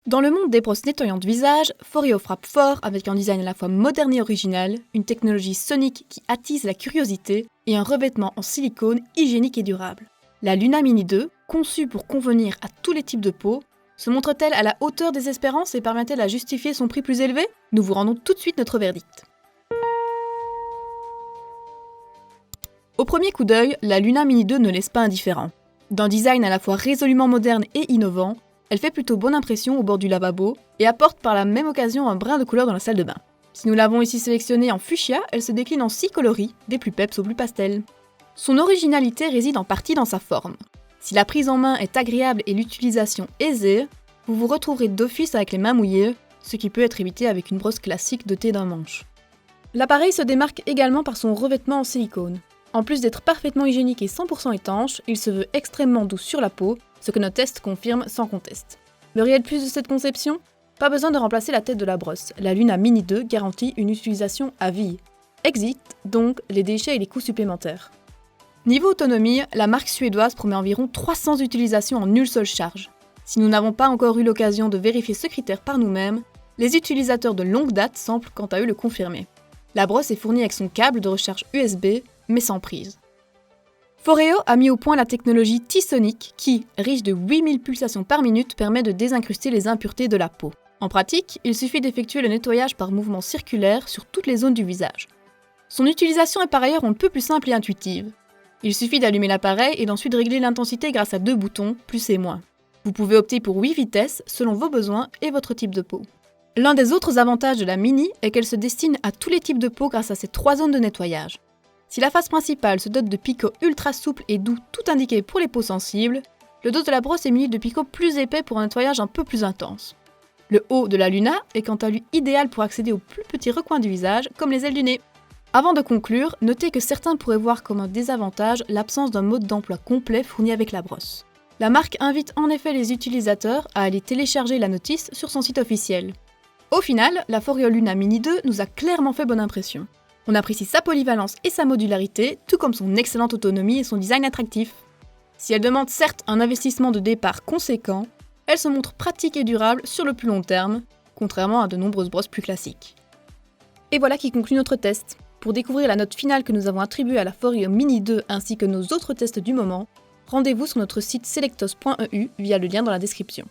Dans le monde des brosses nettoyantes visage, Foreo frappe fort avec un design à la fois moderne et original, une technologie sonique qui attise la curiosité et un revêtement en silicone hygiénique et durable. La Luna Mini 2, conçue pour convenir à tous les types de peau, se montre-t-elle à la hauteur des espérances et permet-elle à justifier son prix plus élevé? Nous vous rendons tout de suite notre verdict. Au premier coup d'œil, la Luna Mini 2 ne laisse pas indifférent. D'un design à la fois résolument moderne et innovant, elle fait plutôt bonne impression au bord du lavabo et apporte par la même occasion un brin de couleur dans la salle de bain. Si nous l'avons ici sélectionnée en fuchsia, elle se décline en 6 coloris, des plus peps aux plus pastels. Son originalité réside en partie dans sa forme. Si la prise en main est agréable et l'utilisation aisée, vous vous retrouverez d'office avec les mains mouillées, ce qui peut être évité avec une brosse classique dotée d'un manche. L'appareil se démarque également par son revêtement en silicone. En plus d'être parfaitement hygiénique et 100% étanche, il se veut extrêmement doux sur la peau, ce que nos tests confirment sans conteste. Le réel plus de cette conception? Pas besoin de remplacer la tête de la brosse. La Luna Mini 2 garantit une utilisation à vie. Exit donc les déchets et les coûts supplémentaires. Niveau autonomie, la marque suédoise promet environ 300 utilisations en une seule charge. Si nous n'avons pas encore eu l'occasion de vérifier ce critère par nous-mêmes, les utilisateurs de longue date semblent quant à eux le confirmer. La brosse est fournie avec son câble de recharge USB, mais sans prise. Foreo a mis au point la technologie T-Sonic qui, riche de 8000 pulsations par minute, permet de désincruster les impuretés de la peau. En pratique, il suffit d'effectuer le nettoyage par mouvement circulaire sur toutes les zones du visage. Son utilisation est par ailleurs un peu plus simple et intuitive. Il suffit d'allumer l'appareil et d'ensuite régler l'intensité grâce à 2 boutons, plus et moins. Vous pouvez opter pour 8 vitesses selon vos besoins et votre type de peau. L'un des autres avantages de la Mini est qu'elle se destine à tous les types de peau grâce à ses 3 zones de nettoyage. Si la face principale se dote de picots ultra souples et doux, tout indiqués pour les peaux sensibles, le dos de la brosse est muni de picots plus épais pour un nettoyage un peu plus intense. Le haut de la Luna est quant à lui idéal pour accéder aux plus petits recoins du visage, comme les ailes du nez. Avant de conclure, notez que certains pourraient voir comme un désavantage l'absence d'un mode d'emploi complet fourni avec la brosse. La marque invite en effet les utilisateurs à aller télécharger la notice sur son site officiel. Au final, la Foreo Luna Mini 2 nous a clairement fait bonne impression. On apprécie sa polyvalence et sa modularité, tout comme son excellente autonomie et son design attractif. Si elle demande certes un investissement de départ conséquent, elle se montre pratique et durable sur le plus long terme, contrairement à de nombreuses brosses plus classiques. Et voilà qui conclut notre test. Pour découvrir la note finale que nous avons attribuée à la Foreo Mini 2 ainsi que nos autres tests du moment, rendez-vous sur notre site selectos.eu via le lien dans la description.